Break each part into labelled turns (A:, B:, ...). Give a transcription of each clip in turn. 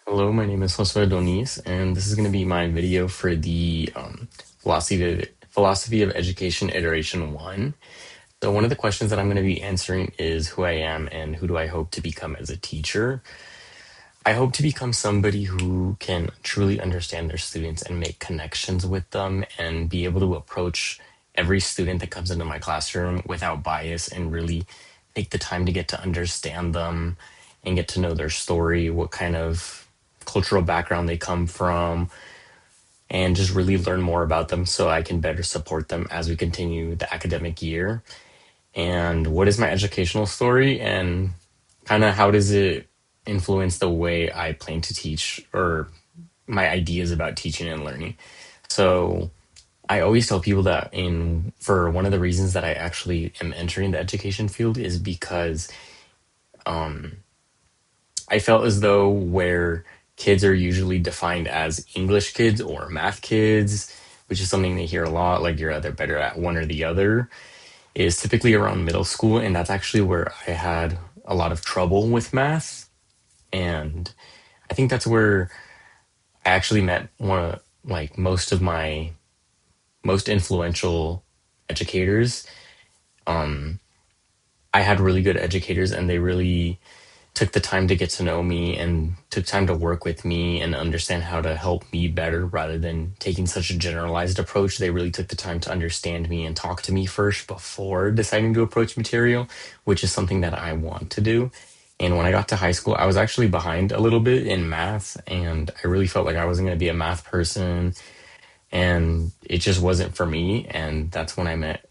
A: Hello, my name is Josue Donis, and this is going to be my video for the philosophy of education iteration one. So one of the questions that I'm going to be answering is who I am and who do I hope to become as a teacher. I hope to become somebody who can truly understand their students and make connections with them and be able to approach every student that comes into my classroom without bias and really take the time to get to understand them and get to know their story, what kind of cultural background they come from, and just really learn more about them so I can better support them as we continue the academic year. And what is my educational story and kind of how does it influence the way I plan to teach or my ideas about teaching and learning? So I always tell people that in for one of the reasons that I actually am entering the education field is because I felt as though where kids are usually defined as English kids or math kids, which is something they hear a lot, like you're either better at one or the other, is typically around middle school. And that's actually where I had a lot of trouble with math. And I think that's where I actually met one of like most of my most influential educators. I had really good educators and they really took the time to get to know me and took time to work with me and understand how to help me better rather than taking such a generalized approach. They really took the time to understand me and talk to me first before deciding to approach material, which is something that I want to do. And when I got to high school, I was actually behind a little bit in math, and I really felt like I wasn't going to be a math person, and it just wasn't for me. And that's when I met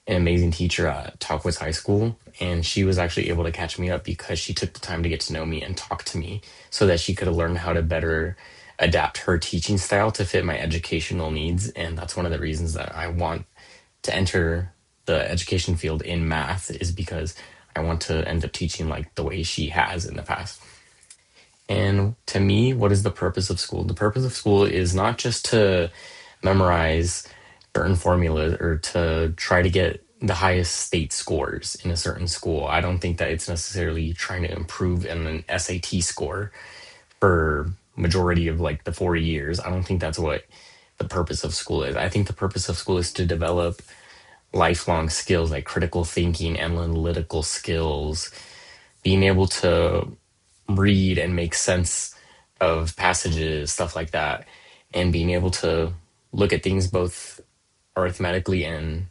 A: an amazing teacher at Talkwoods High School, and she was actually able to catch me up because she took the time to get to know me and talk to me so that she could learn how to better adapt her teaching style to fit my educational needs. And that's one of the reasons that I want to enter the education field in math is because I want to end up teaching like the way she has in the past. And to me, what is the purpose of school? The purpose of school is not just to memorize certain formulas or to try to get the highest state scores in a certain school. I don't think that it's necessarily trying to improve in an SAT score for majority of like the 4 years. I don't think that's what the purpose of school is. I think the purpose of school is to develop lifelong skills like critical thinking, analytical skills, being able to read and make sense of passages, stuff like that, and being able to look at things both arithmetically and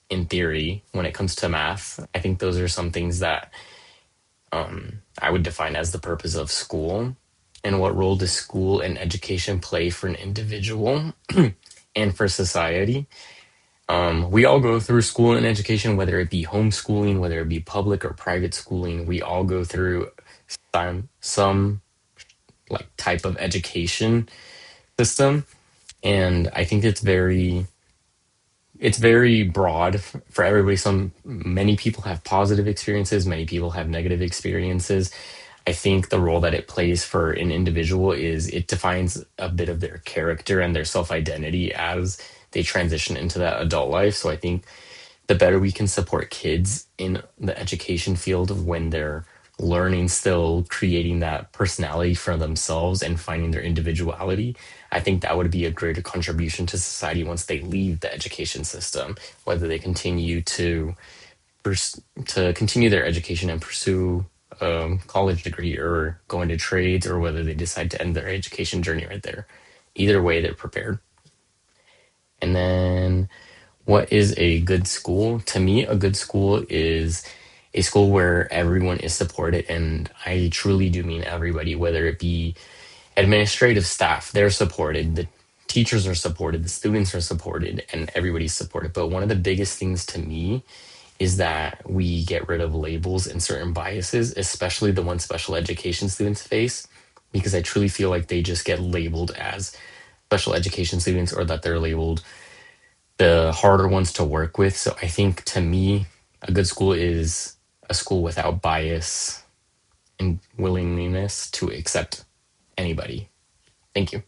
A: in theory when it comes to math. I think those are some things that I would define as the purpose of school. And what role does school and education play for an individual and for society? We all go through school and education, whether it be homeschooling, whether it be public or private schooling. We all go through some like type of education system, and I think it's very broad for everybody. Many people have positive experiences, many people have negative experiences. I think the role that it plays for an individual is it defines a bit of their character and their self-identity as they transition into that adult life. So I think the better we can support kids in the education field when they're learning, still creating that personality for themselves and finding their individuality, I think that would be a greater contribution to society once they leave the education system, whether they continue to continue their education and pursue a college degree or go into trades, or whether they decide to end their education journey right there. Either way, they're prepared. And then what is a good school? To me, a good school is a school where everyone is supported, and I truly do mean everybody, whether it be administrative staff, they're supported, the teachers are supported, the students are supported, and everybody's supported. But one of the biggest things to me is that we get rid of labels and certain biases, especially the ones special education students face, because I truly feel like they just get labeled as special education students or that they're labeled the harder ones to work with. So I think to me, a good school is a school without bias and willingness to accept anybody. Thank you.